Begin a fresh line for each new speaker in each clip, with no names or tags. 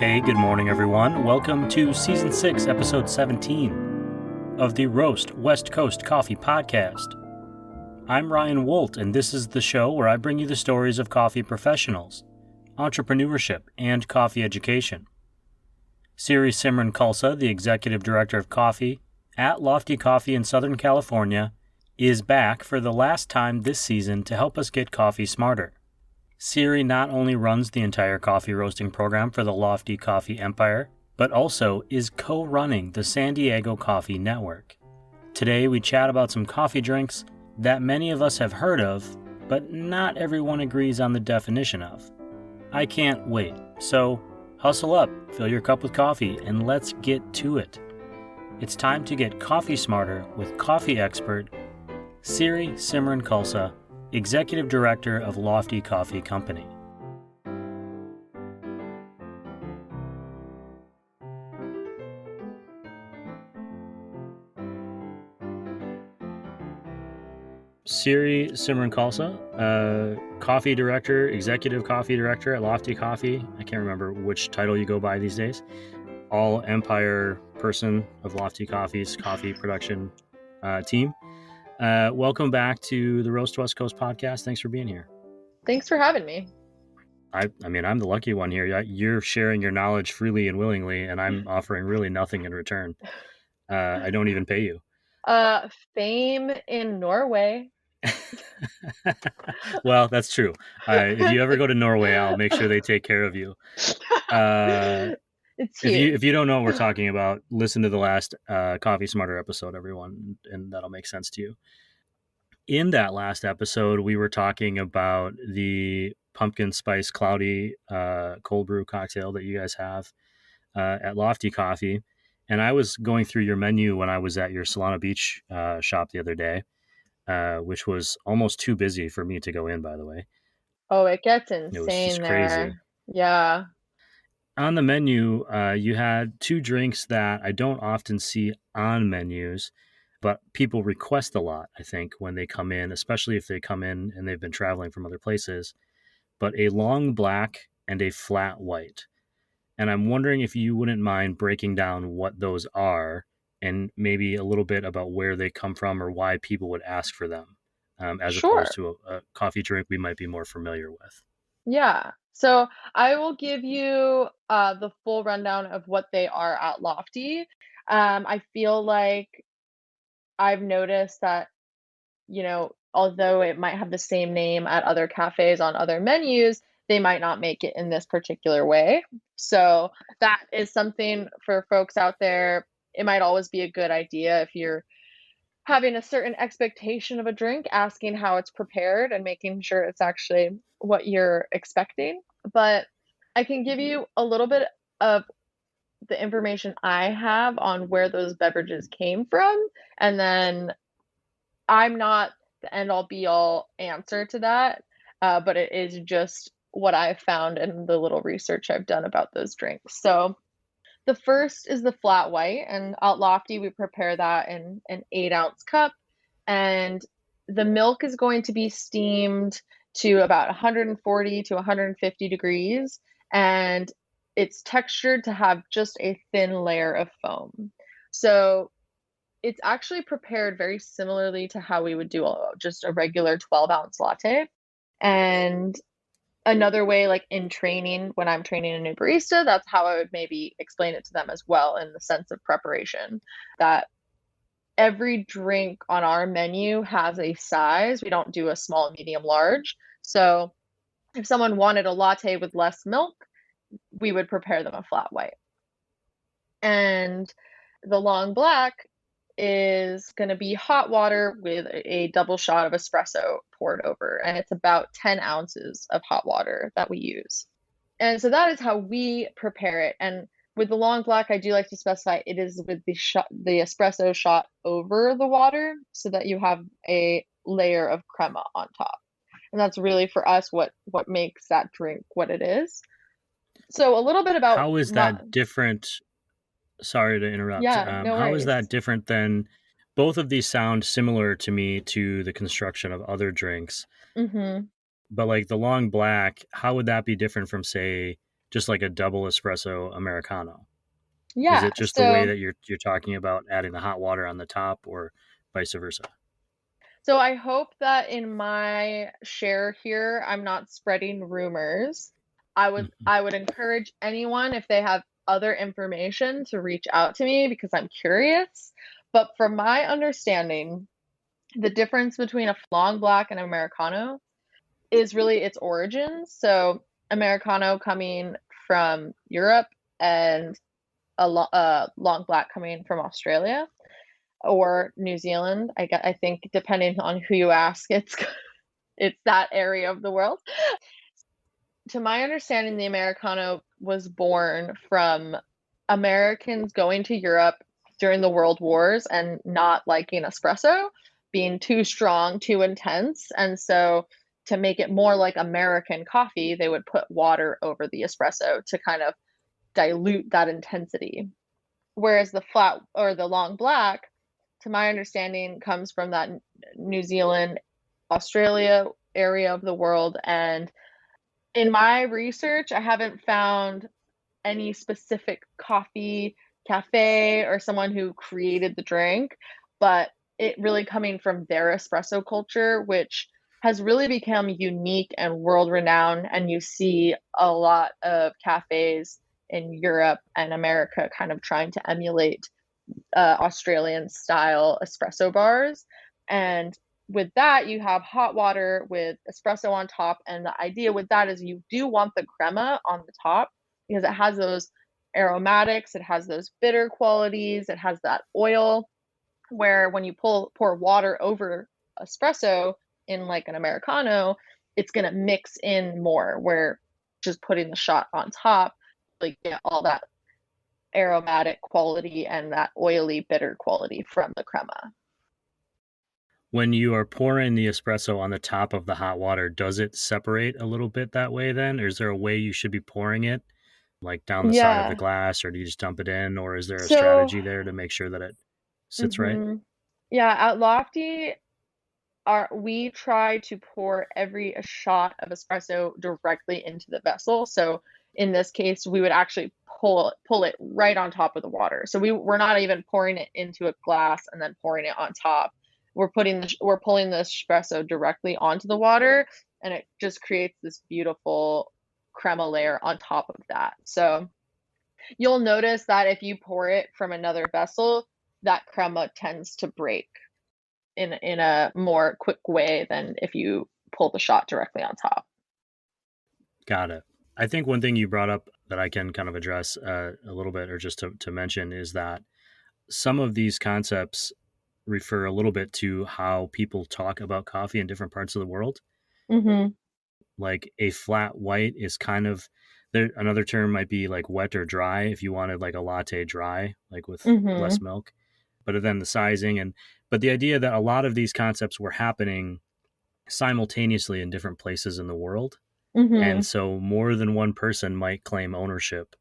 Hey, good morning, everyone. Welcome to Season 6, Episode 17 of the Roast West Coast Coffee Podcast. I'm Ryan Wolt, and this is the show where I bring you the stories of coffee professionals, entrepreneurship, and coffee education. Siri Simran Khalsa, the Executive Director of Coffee at Lofty Coffee in Southern California, is back for the last time this season to help us get coffee smarter. Siri not only runs the entire coffee roasting program for the Lofty Coffee Empire, but also is co-running the San Diego Coffee Network. Today we chat about some coffee drinks that many of us have heard of, but not everyone agrees on the definition of. I can't wait, so hustle up, fill your cup with coffee, and let's get to it. It's time to get coffee smarter with coffee expert Siri Simran Khalsa, Executive Director of Lofty Coffee Company. Siri Simran Khalsa, Coffee Director, Executive Coffee Director at Lofty Coffee. I can't remember which title you go by these days. All Empire person of Lofty Coffee's coffee production team. Welcome back to the Roast West Coast podcast. Thanks for being here.
Thanks for having me.
I mean, I'm the lucky one here. You're sharing your knowledge freely and willingly, and I'm offering really nothing in return. I don't even pay you.
Fame in Norway.
Well, that's true. If you ever go to Norway, I'll make sure they take care of you.
It's huge.
If you don't know what we're talking about, listen to the last Coffee Smarter episode, everyone, and that'll make sense to you. In that last episode, we were talking about the pumpkin spice cloudy cold brew cocktail that you guys have at Lofty Coffee. And I was going through your menu when I was at your Solana Beach shop the other day, which was almost too busy for me to go in, by the way.
Oh, it gets
It was
insane
just
there.
crazy.
Yeah.
On the menu, you had two drinks that I don't often see on menus, but people request a lot, I think, when they come in, especially if they come in and they've been traveling from other places, but a long black and a flat white. And I'm wondering if you wouldn't mind breaking down what those are and maybe a little bit about where they come from or why people would ask for them, as
Sure.
opposed to a coffee drink we might be more familiar with.
Yeah. So I will give you the full rundown of what they are at Lofty. I feel like I've noticed that, although it might have the same name at other cafes on other menus, they might not make it in this particular way. So that is something for folks out there. It might always be a good idea if you're having a certain expectation of a drink, asking how it's prepared and making sure it's actually what you're expecting. But I can give you a little bit of the information I have on where those beverages came from, and then I'm not the end all be all answer to that, but it is just what I've found and the little research I've done about those drinks. So the first is the flat white, and at Lofty, we prepare that in an 8-ounce cup. And the milk is going to be steamed to about 140 to 150 degrees, and it's textured to have just a thin layer of foam. So it's actually prepared very similarly to how we would do just a regular 12-ounce latte. And another way, like in training, when I'm training a new barista, that's how I would maybe explain it to them as well, in the sense of preparation, that every drink on our menu has a size. We don't do a small, medium, large. So if someone wanted a latte with less milk, we would prepare them a flat white. And the long black is going to be hot water with a double shot of espresso poured over, and it's about 10 ounces of hot water that we use. And so that is how we prepare it. And with the long black, I do like to specify it is with the espresso shot over the water, so that you have a layer of crema on top. And that's really, for us, what makes that drink what it is. So a little bit about
how is that different? Sorry to interrupt.
Yeah, no
how is
worries.
that different than both of these? Sound similar to me to the construction of other drinks.
Mm-hmm.
But like the long black, how would that be different from, say, just like a double espresso Americano? Is
Yeah,
it just the way
so
that you're talking about adding the hot water on the top, or vice versa?
so I hope that in my share here, I'm not spreading rumors.
Mhm.
I would encourage anyone if they have other information to reach out to me because I'm curious. But from my understanding, the difference between a long black and Americano is really its origins. So Americano coming from Europe and long black coming from Australia or New Zealand. I think depending on who you ask, it's that area of the world. To my understanding, the Americano was born from Americans going to Europe during the World Wars and not liking espresso, being too strong, too intense. And so, to make it more like American coffee, they would put water over the espresso to kind of dilute that intensity. Whereas the flat or the long black, to my understanding, comes from that New Zealand, Australia area of the world. And in my research, I haven't found any specific coffee cafe or someone who created the drink, but it really coming from their espresso culture, which has really become unique and world renowned. And you see a lot of cafes in Europe and America kind of trying to emulate Australian style espresso bars. And with that, you have hot water with espresso on top. And the idea with that is you do want the crema on the top because it has those aromatics, it has those bitter qualities, it has that oil. Where when you pour water over espresso in like an Americano, it's going to mix in more. Where just putting the shot on top, like get all that aromatic quality and that oily bitter quality from the crema.
When you are pouring the espresso on the top of the hot water, does it separate a little bit that way then? Or is there a way you should be pouring it, like down the side of the
Yeah.
glass, or do you just dump it in, or is there a
So,
strategy there to make sure that it sits right?
mhm. Yeah, at Lofty, our we try to pour every shot of espresso directly into the vessel. So in this case, we would actually pull it right on top of the water. So we're not even pouring it into a glass and then pouring it on top. We're pulling the espresso directly onto the water, and it just creates this beautiful crema layer on top of that. So you'll notice that if you pour it from another vessel, that crema tends to break in a more quick way than if you pull the shot directly on top.
Got it. I think one thing you brought up that I can kind of address a little bit, or just to mention, is that some of these concepts refer a little bit to how people talk about coffee in different parts of the world.
Mhm.
Like a flat white is kind of there. Another term might be like wet or dry if you wanted like a latte dry, like with less
Mhm.
milk. But then the sizing but the idea that a lot of these concepts were happening simultaneously in different places in the world. And
Mhm.
so more than one person might claim ownership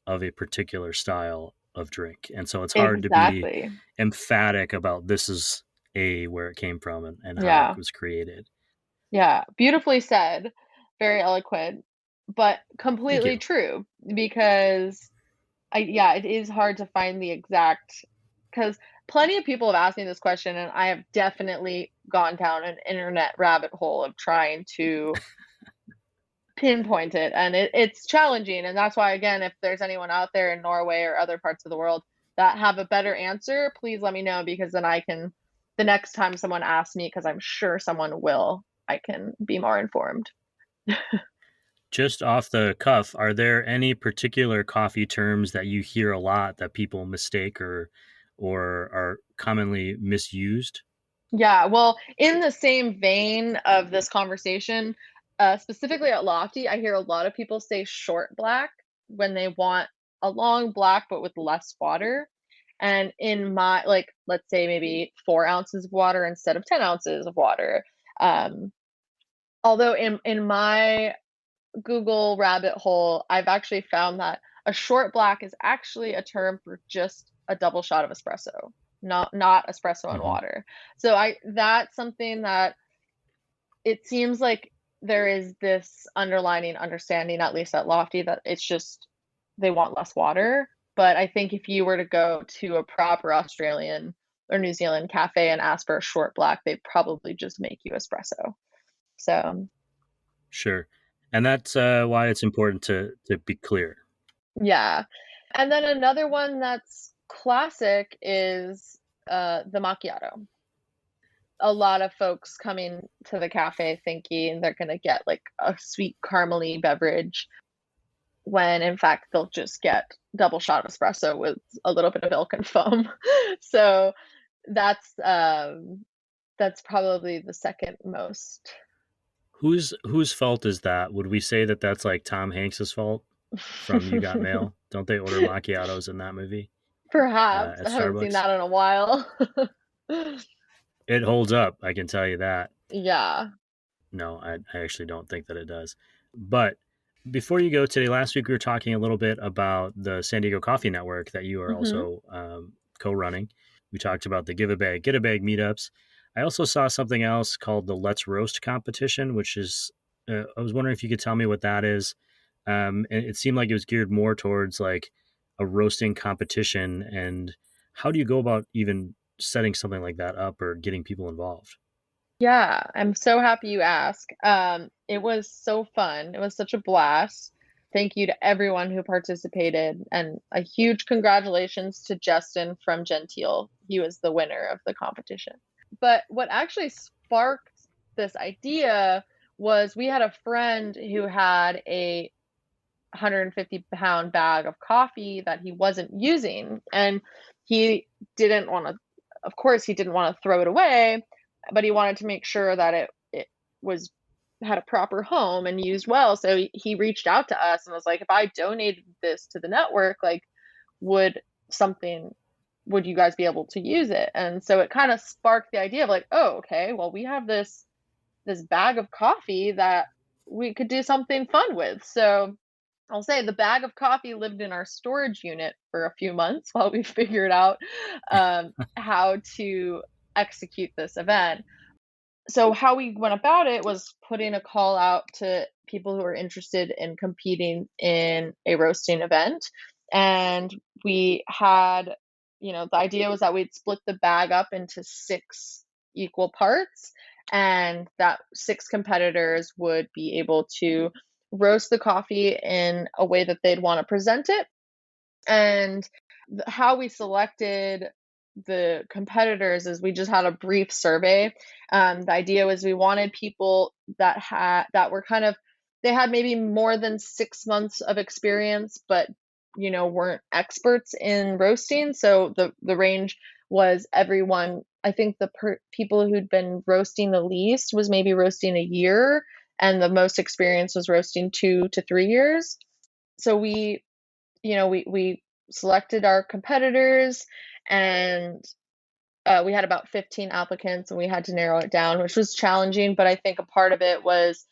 of a particular style of drink. And so it's hard to be
Exactly.
emphatic about this is where it came from and how it
Yeah.
was created.
Yeah. Beautifully said. Very eloquent, but
Thank
completely
you.
true because yeah, it is hard to find the exact because plenty of people have asked me this question and I have definitely gone down an internet rabbit hole of trying to pinpoint it, and it's challenging, and that's why, again, if there's anyone out there in Norway or other parts of the world that have a better answer, please let me know because then I can the next time someone asks me, because I'm sure someone will, I can be more informed.
Just off the cuff, are there any particular coffee terms that you hear a lot that people mistake or are commonly misused?
Yeah, well, in the same vein of this conversation, specifically at Lofty, I hear a lot of people say short black when they want a long black but with less water. And in my like, let's say maybe 4 ounces of water instead of 10 ounces of water. Um, Although in my Google rabbit hole, I've actually found that a short black is actually a term for just a double shot of espresso, not espresso and
Hmm.
water. So I that's something that it seems like there is this underlining understanding, at least at Lofty, that it's just they want less water. But I think if you were to go to a proper Australian or New Zealand cafe and ask for a short black, they'd probably just make you espresso. So
Sure. And that's why it's important to be clear.
yeah. And then another one that's classic is the macchiato. A lot of folks coming to the cafe thinking they're gonna get like a sweet caramely beverage when in fact they'll just get double shot of espresso with a little bit of milk and foam. So that's that's probably the second most.
Whose fault is that? Would we say that that's like Tom Hanks's fault from You Got Mail? Don't they order macchiatos in that movie
Perhaps.
at
I haven't seen
Starbucks?
that in a while.
It holds up, I can tell you that.
Yeah.
No, I actually don't think that it does. But before you go today, last week we were talking a little bit about the San Diego Coffee Network that you are
Mhm.
also co-running. We talked about the Give a Bag, Get a Bag meetups. I also saw something else called the Let's Roast competition, which is, I was wondering if you could tell me what that is. And it seemed like it was geared more towards like a roasting competition. And how do you go about even setting something like that up or getting people involved?
Yeah, I'm so happy you asked. It was so fun. It was such a blast. Thank you to everyone who participated, and a huge congratulations to Justin from Gentile. He was the winner of the competition. But what actually sparked this idea was we had a friend who had a 150-pound bag of coffee that he wasn't using, and he didn't want to, of course, he didn't want to throw it away, but he wanted to make sure that it was had a proper home and used well. So he reached out to us and was like, if I donated this to the network, like, would something would you guys be able to use it? And so it kind of sparked the idea of like, oh, okay, well, we have this bag of coffee that we could do something fun with. So I'll say the bag of coffee lived in our storage unit for a few months while we figured out how to execute this event. So, how we went about it was putting a call out to people who are interested in competing in a roasting event. And we had, the idea was that we'd split the bag up into six equal parts, and that six competitors would be able to roast the coffee in a way that they'd want to present it. And how we selected the competitors is we just had a brief survey. The idea was we wanted people that were kind of they had maybe more than 6 months of experience, but weren't experts in roasting. So the range was everyone. I think people who'd been roasting the least was maybe roasting a year, and the most experience was roasting 2 to 3 years. So we selected our competitors, and we had about 15 applicants, and we had to narrow it down, which was challenging. But I think a part of it was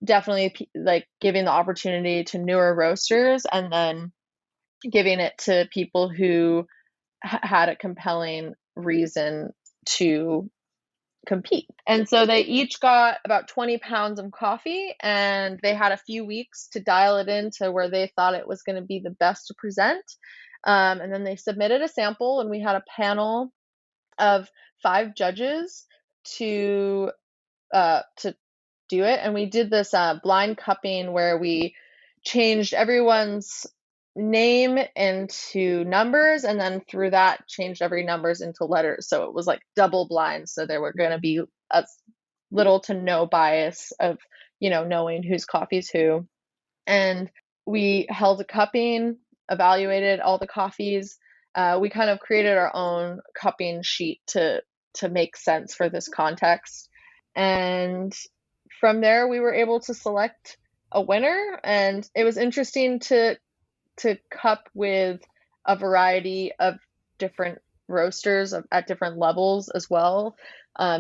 definitely like giving the opportunity to newer roasters, and then giving it to people who had a compelling reason to compete. And so they each got about 20 pounds of coffee, and they had a few weeks to dial it into where they thought it was going to be the best to present. And then they submitted a sample, and we had a panel of 5 judges to do it. And we did this blind cupping where we changed everyone's name into numbers, and then through that changed every numbers into letters. So it was like double blind. So there were going to be a little to no bias of, knowing whose coffee's who. And we held a cupping, evaluated all the coffees. We kind of created our own cupping sheet to make sense for this context. And from there, we were able to select a winner, and it was interesting to cup with a variety of different roasters at different levels as well,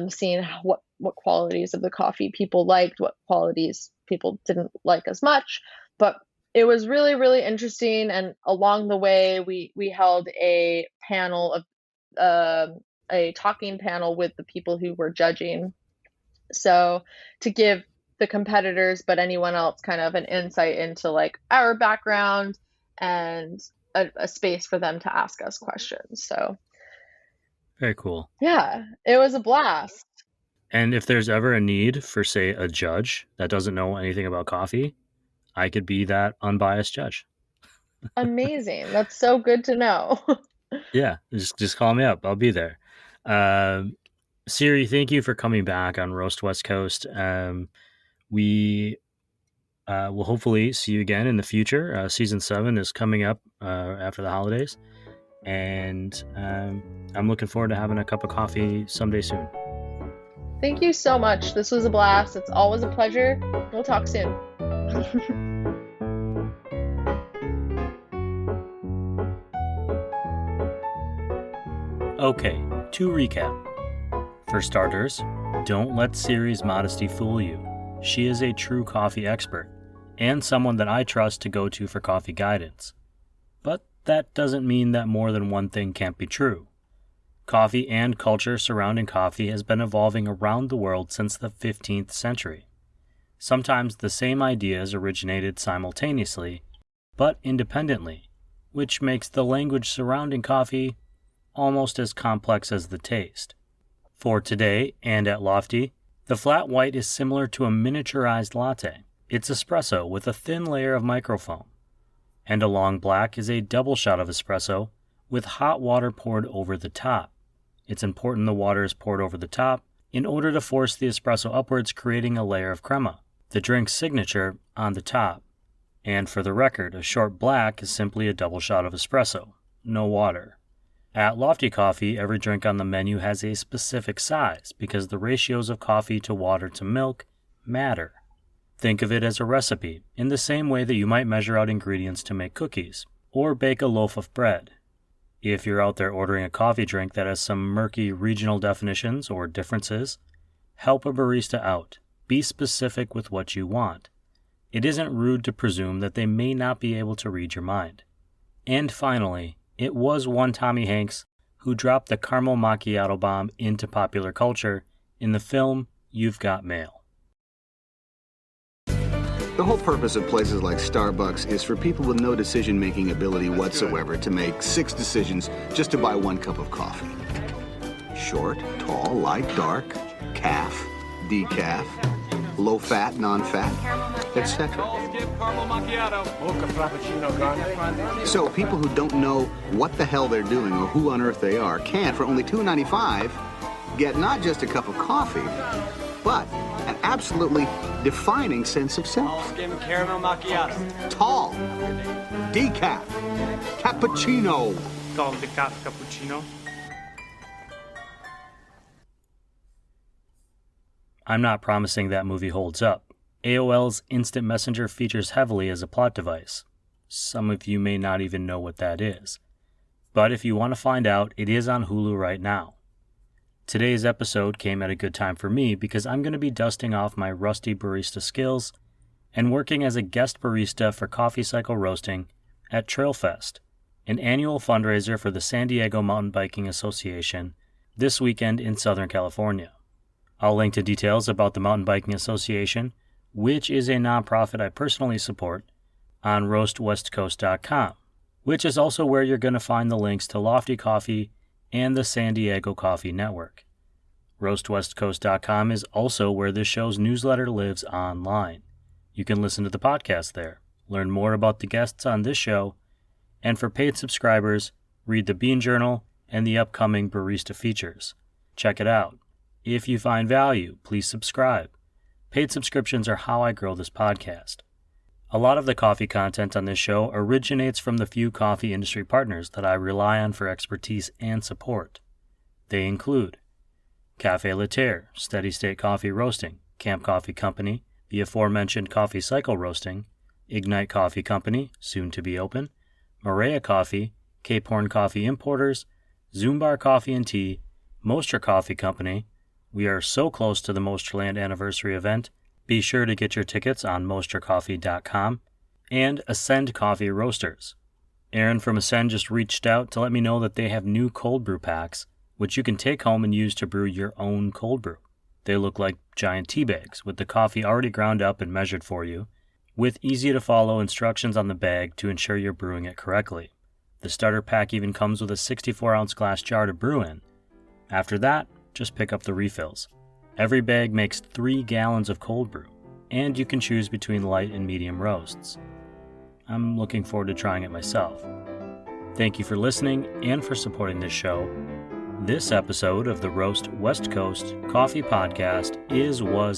seeing what qualities of the coffee people liked, what qualities people didn't like as much. But it was really, really interesting. And along the way, we held a panel of a talking panel with the people who were judging. So to give the competitors, but anyone else kind of an insight into like our background and a space for them to ask us questions. So
Very cool.
yeah, it was a blast.
And if there's ever a need for, say, a judge that doesn't know anything about coffee, I could be that unbiased judge.
Amazing. That's so good to know.
Yeah, just call me up. I'll be there. Siri, thank you for coming back on Roast West Coast. We will hopefully see you again in the future. Season 7 is coming up after the holidays, and I'm looking forward to having a cup of coffee someday soon.
Thank you so much. This was a blast. It's always a pleasure. We'll talk soon.
Okay, to recap. For starters, don't let Siri's modesty fool you. She is a true coffee expert, and someone that I trust to go to for coffee guidance. But that doesn't mean that more than one thing can't be true. Coffee and culture surrounding coffee has been evolving around the world since the 15th century. Sometimes the same ideas originated simultaneously, but independently, which makes the language surrounding coffee almost as complex as the taste. For today, and at Lofty, the flat white is similar to a miniaturized latte. It's espresso with a thin layer of microfoam. And a long black is a double shot of espresso with hot water poured over the top. It's important the water is poured over the top in order to force the espresso upwards, creating a layer of crema, the drink's signature, on the top. And for the record, a short black is simply a double shot of espresso, no water. At Lofty Coffee, every drink on the menu has a specific size because the ratios of coffee to water to milk matter. Think of it as a recipe, in the same way that you might measure out ingredients to make cookies or bake a loaf of bread. If you're out there ordering a coffee drink that has some murky regional definitions or differences, help a barista out. Be specific with what you want. It isn't rude to presume that they may not be able to read your mind. And finally, it was one Tommy Hanks who dropped the caramel macchiato bomb into popular culture in the film You've Got Mail.
The whole purpose of places like Starbucks is for people with no decision-making ability whatsoever to make 6 decisions just to buy 1 cup of coffee. Short, tall, light, dark, calf, decaf, low-fat, non-fat, etc. So people who don't know what the hell they're doing or who on earth they are can, for only $2.95, get not just a cup of coffee, but an absolutely defining sense of self.
Skim caramel macchiato.
Tall, decaf, cappuccino.
Tall decaf cappuccino.
I'm not promising that movie holds up. AOL's Instant Messenger features heavily as a plot device. Some of you may not even know what that is. But if you want to find out, it is on Hulu right now. Today's episode came at a good time for me because I'm going to be dusting off my rusty barista skills and working as a guest barista for Coffee Cycle Roasting at Trailfest, an annual fundraiser for the San Diego Mountain Biking Association, this weekend in Southern California. I'll link to details about the Mountain Biking Association, which is a nonprofit I personally support, on roastwestcoast.com, which is also where you're going to find the links to Lofty Coffee and the San Diego Coffee Network. RoastWestCoast.com is also where this show's newsletter lives online. You can listen to the podcast there, learn more about the guests on this show, and for paid subscribers, read the Bean Journal and the upcoming barista features. Check it out. If you find value, please subscribe. Paid subscriptions are how I grow this podcast. A lot of the coffee content on this show originates from the few coffee industry partners that I rely on for expertise and support. They include Café Laterre, Steady State Coffee Roasting, Camp Coffee Company, the aforementioned Coffee Cycle Roasting, Ignite Coffee Company, soon to be open, Maria Coffee, Cape Horn Coffee Importers, Zumbar Coffee and Tea, Mostra Coffee Company. We are so close to the Mosterland anniversary event. Be sure to get your tickets on mostercoffee.com, and Ascend Coffee Roasters. Aaron from Ascend just reached out to let me know that they have new cold brew packs, which you can take home and use to brew your own cold brew. They look like giant tea bags with the coffee already ground up and measured for you, with easy-to-follow instructions on the bag to ensure you're brewing it correctly. The starter pack even comes with a 64-ounce glass jar to brew in. After that, just pick up the refills. Every bag makes 3 gallons of cold brew, and you can choose between light and medium roasts. I'm looking forward to trying it myself. Thank you for listening and for supporting this show. This episode of the Roast West Coast Coffee Podcast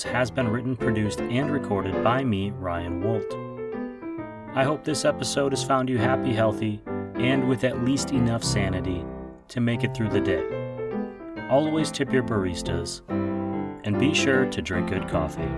has been written, produced, and recorded by me, Ryan Wolt. I hope this episode has found you happy, healthy, and with at least enough sanity to make it through the day. Always tip your baristas, and be sure to drink good coffee.